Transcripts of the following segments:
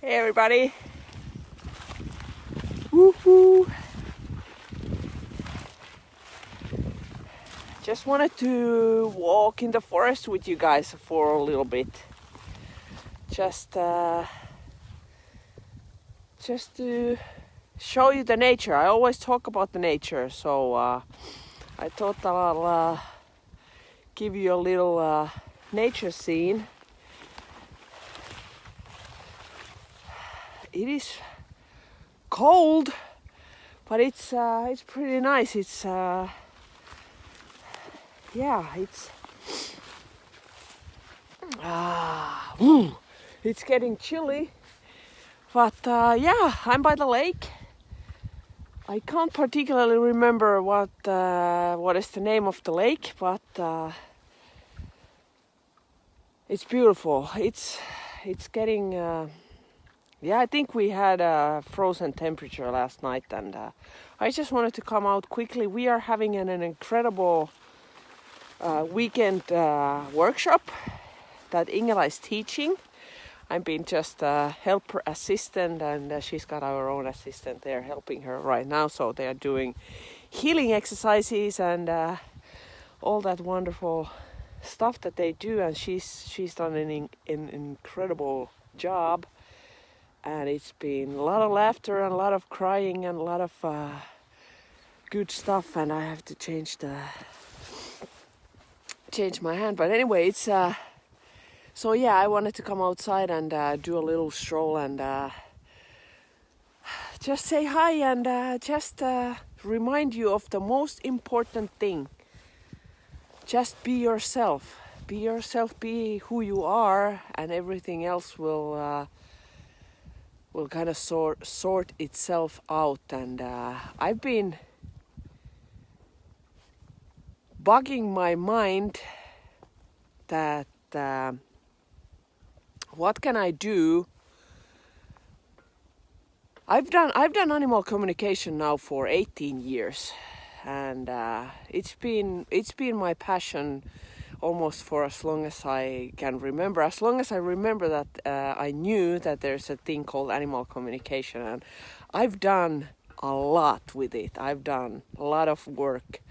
Hey everybody! Woohoo! Just wanted to walk in the forest with you guys for a little bit. Just to show you the nature. I always talk about the nature, so I thought I'll give you a little nature scene. It is cold, but it's pretty nice. It's it's getting chilly, but I'm by the lake. I can't particularly remember what is the name of the lake, but it's beautiful. It's getting I think we had a frozen temperature last night, and I just wanted to come out quickly. We are having an incredible weekend workshop that Ingela is teaching. I'm being just a helper assistant, and she's got our own assistant there helping her right now. So they are doing healing exercises and all that wonderful stuff that they do, and she's done an incredible job. And it's been a lot of laughter and a lot of crying and a lot of good stuff. And I have to change my hand. But anyway, it's so yeah, I wanted to come outside and do a little stroll and just say hi and just remind you of the most important thing. Just be yourself. Be yourself. Be who you are, and everything else will kind of sort itself out. And I've been bugging my mind that what can I do? I've done animal communication now for 18 years, and it's been my passion almost for as long as I can remember. As long as I remember that I knew that there's a thing called animal communication, and I've done a lot with it. I've done a lot of work.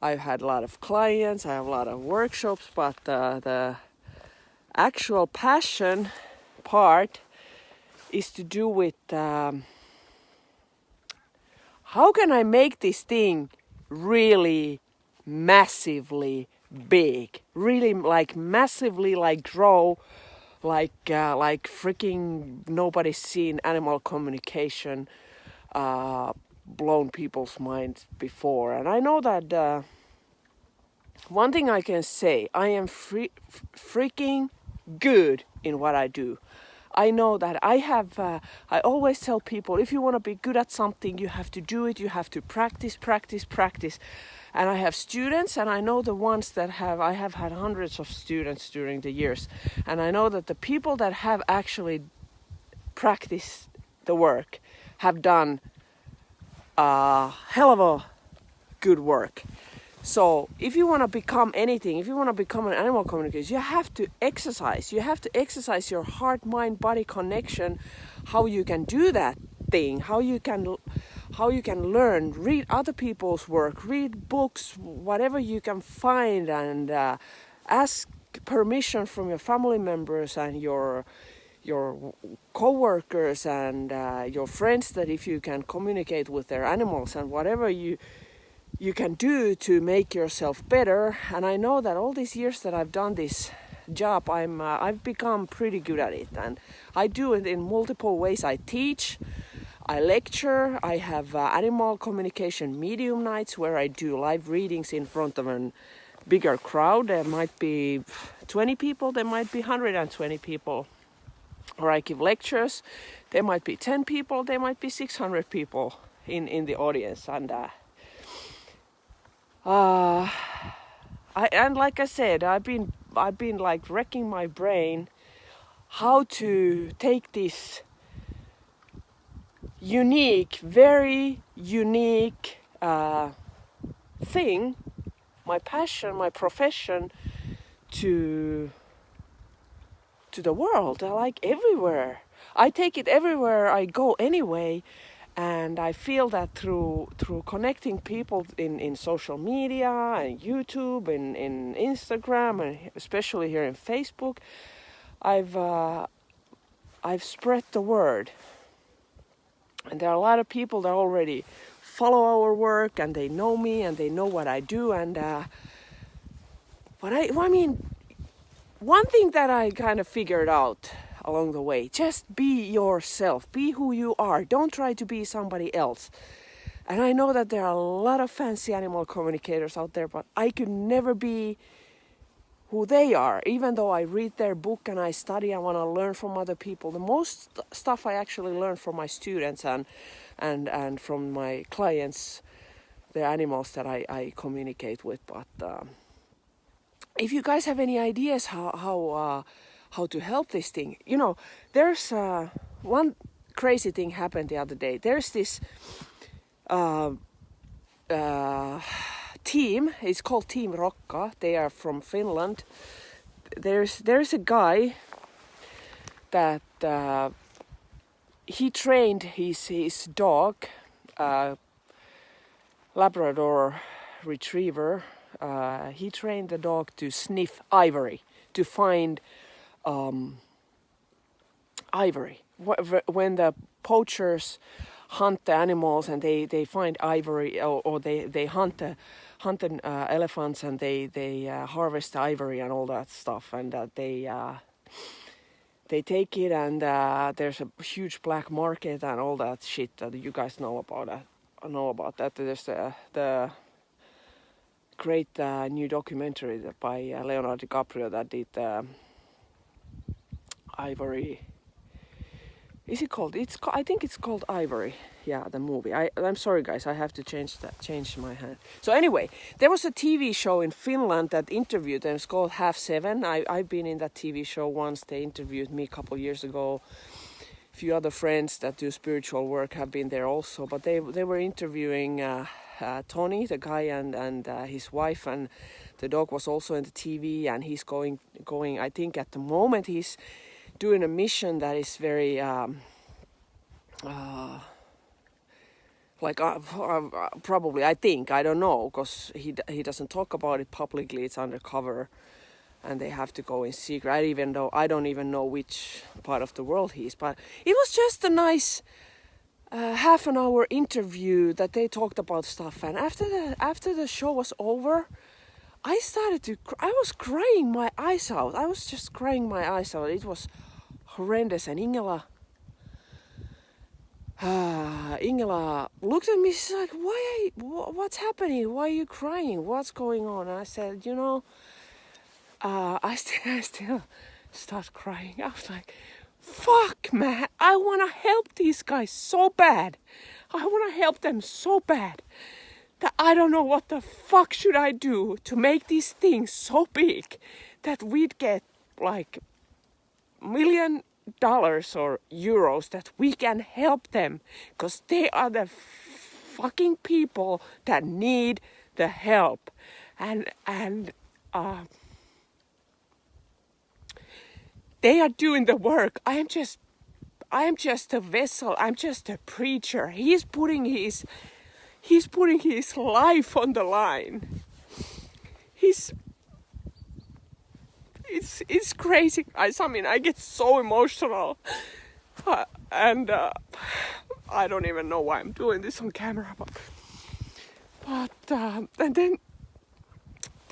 I've had a lot of clients, I have a lot of workshops, but the actual passion part is to do with how can I make this thing really massively big, really like massively like grow, like freaking nobody's seen animal communication blown people's minds before. And I know that one thing I can say, I am freaking good in what I do. I know that I always tell people, if you want to be good at something, you have to do it, you have to practice. And I have students, and I know the ones that I have had hundreds of students during the years. And I know that the people that have actually practiced the work have done a hell of a good work. So if you want to become anything, if you want to become an animal communicator, you have to exercise. You have to exercise your heart-mind-body connection, how you can do that thing, how you can learn, read other people's work, read books, whatever you can find, and ask permission from your family members and your co-workers and your friends, that if you can communicate with their animals, and whatever you can do to make yourself better. And I know that all these years that I've done this job, I've become pretty good at it, and I do it in multiple ways. I teach, I lecture, I have animal communication medium nights where I do live readings in front of a bigger crowd. There might be 20 people, there might be 120 people. Or I give lectures, there might be 10 people, there might be 600 people in the audience. And and like I said, I've been like wrecking my brain how to take this very unique thing, my passion, my profession, to the world, like everywhere. I take it everywhere I go anyway. And I feel that through connecting people in social media and YouTube and in Instagram and especially here in Facebook, I've spread the word. And there are a lot of people that already follow our work and they know me and they know what I do. And but I mean, one thing that I kind of figured out along the way, just be yourself, be who you are, don't try to be somebody else. And I know that there are a lot of fancy animal communicators out there, but I could never be who they are. Even though I read their book and I study, I want to learn from other people. The most stuff I actually learn from my students and from my clients, the animals that I communicate with. But if you guys have any ideas how to help this thing, there's one crazy thing happened the other day. There's this team. It's called Team Rokka. They are from Finland. There's a guy that he trained his dog, Labrador Retriever. He trained the dog to sniff ivory, to find ivory. When the poachers hunt the animals and they find ivory, or they hunt the elephants and they harvest the ivory and all that stuff, and they take it and there's a huge black market and all that shit that you guys know about that. There's the great new documentary by Leonardo DiCaprio that did Ivory. Is it called? I think it's called Ivory. Yeah, the movie. I'm sorry, guys. I have to change my hand. So anyway, there was a TV show in Finland that interviewed them. It's called Half Seven. I've been in that TV show once. They interviewed me a couple of years ago. A few other friends that do spiritual work have been there also. But they were interviewing Tony, the guy, and his wife, and the dog was also in the TV. And he's going. I think at the moment he's doing a mission that is very probably, I think, I don't know, because he doesn't talk about it publicly. It's undercover and they have to go in secret. I don't even know which part of the world he is, but it was just a nice half an hour interview that they talked about stuff. And after the show was over, I was crying my eyes out. I was just crying my eyes out. It was horrendous. And Ingela looked at me. She's like, what's happening? Why are you crying? What's going on? And I said, I still start crying. I was like, fuck, man. I want to help these guys so bad. I want to help them so bad that I don't know what the fuck should I do to make these things so big that we'd get like $1 million or euros, that we can help them, because they are the fucking people that need the help. And they are doing the work. I am just a vessel. I'm just a preacher. He's putting his life on the line. It's crazy, guys. I mean, I get so emotional, and I don't even know why I'm doing this on camera. But and then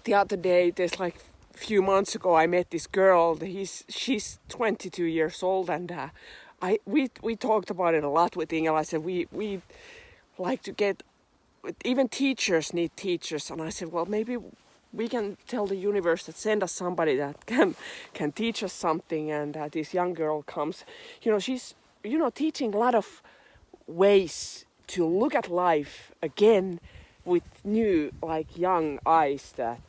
the other day, there's like a few months ago, I met this girl. She's 22 years old, and we talked about it a lot with Ingela. I said we like to get, even teachers need teachers, and I said, well, maybe we can tell the universe that send us somebody that can teach us something. And this young girl comes, she's teaching a lot of ways to look at life again with new, like, young eyes, that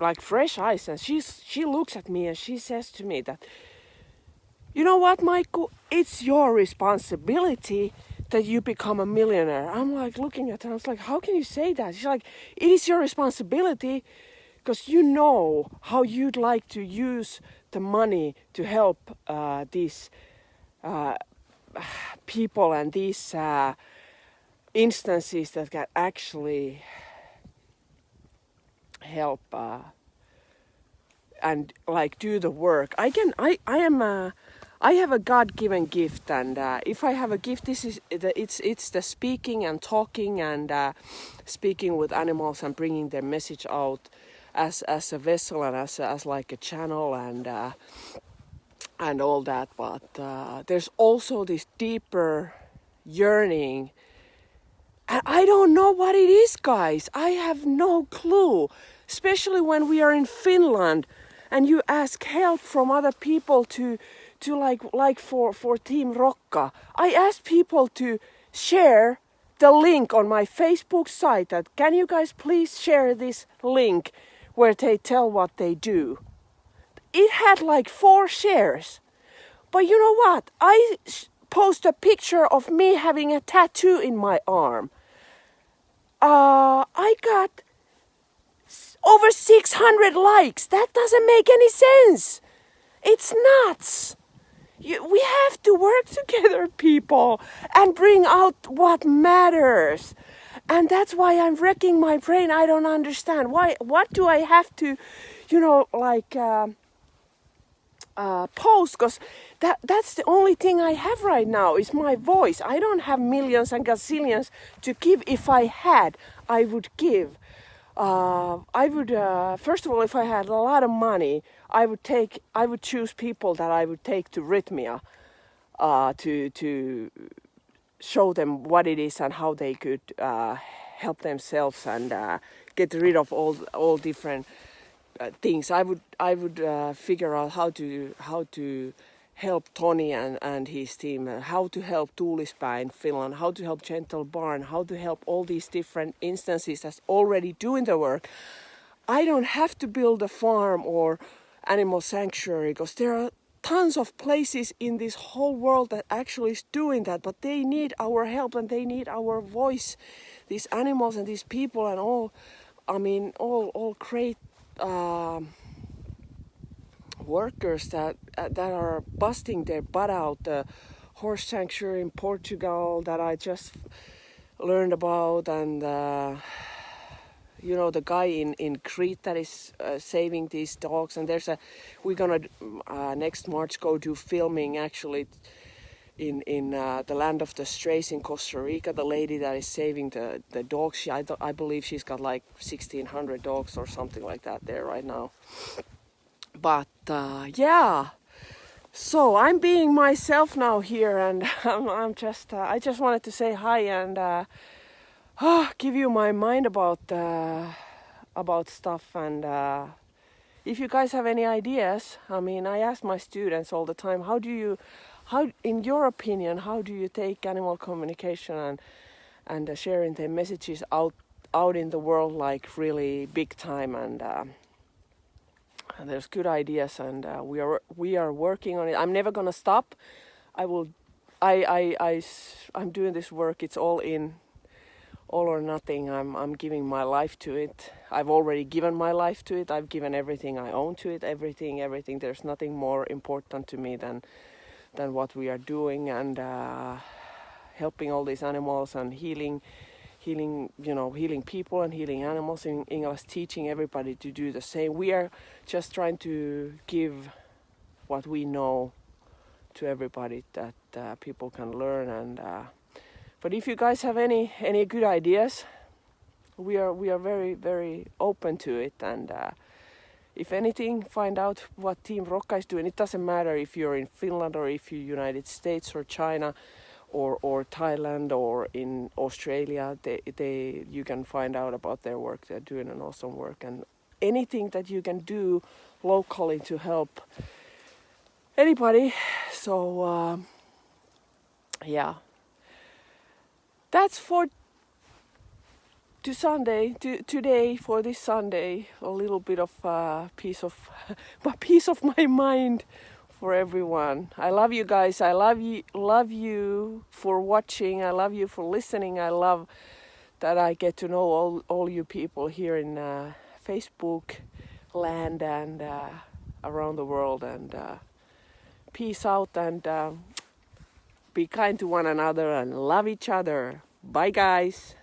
like fresh eyes. And she looks at me and she says to me that, you know what, Michael, it's your responsibility that you become a millionaire. I'm like looking at her, I was like, how can you say that? She's like, it is your responsibility, because you know how you'd like to use the money to help these people and these instances that can actually help and like do the work. I have a God-given gift, and if I have a gift, it's the speaking and talking and speaking with animals and bringing their message out as a vessel and as like a channel and all that. But there's also this deeper yearning. And I don't know what it is, guys. I have no clue. Especially when we are in Finland and you ask help from other people to like for Team Rokka. I asked people to share the link on my Facebook site that can you guys please share this link where they tell what they do. It had like 4 shares. But you know what? I post a picture of me having a tattoo in my arm. I got over 600 likes. That doesn't make any sense. It's nuts. We have to work together, people, and bring out what matters. And that's why I'm wrecking my brain. I don't understand. Why? What do I have to, post? Because that's the only thing I have right now is my voice. I don't have millions and gazillions to give. If I had, I would give. First of all, if I had a lot of money, I would choose people that I would take to Rhythmia to show them what it is and how they could help themselves and get rid of all different things. I would figure out how to help Tony and his team, how to help Tuulispa in Finland, how to help Gentle Barn, how to help all these different instances that's already doing the work. I don't have to build a farm or animal sanctuary because there are tons of places in this whole world that actually is doing that, but they need our help and they need our voice. These animals and these people and all great workers that are busting their butt out. The horse sanctuary in Portugal that I just learned about, and the guy in Crete that is saving these dogs. And we're gonna next March go do filming actually in the land of the strays in Costa Rica. The lady that is saving the dogs, I believe she's got like 1,600 dogs or something like that there right now. But yeah, so I'm being myself now here, and I just wanted to say hi and give you my mind about stuff. And if you guys have any ideas, I ask my students all the time, how in your opinion, how do you take animal communication and sharing their messages out in the world like really big time? And there's good ideas, and we are working on it. I'm never gonna stop. I'm doing this work. It's all or nothing. I'm giving my life to it. I've already given my life to it. I've given everything I own to it. Everything. There's nothing more important to me than what we are doing, and helping all these animals and healing people and healing animals in English, teaching everybody to do the same. We are just trying to give what we know to everybody that people can learn. And but if you guys have any good ideas, we are very, very open to it. And if anything, find out what Team Rokka is doing. It doesn't matter if you're in Finland or if you're United States or China or Thailand or in Australia. You can find out about their work. They're doing an awesome work, and anything that you can do locally to help anybody. So yeah, that's for today for this Sunday. A little bit of piece of my mind for everyone. I love you guys. I love you for watching. I love you for listening. I love that I get to know all you people here in Facebook land, and around the world. And peace out, and be kind to one another and love each other. Bye, guys.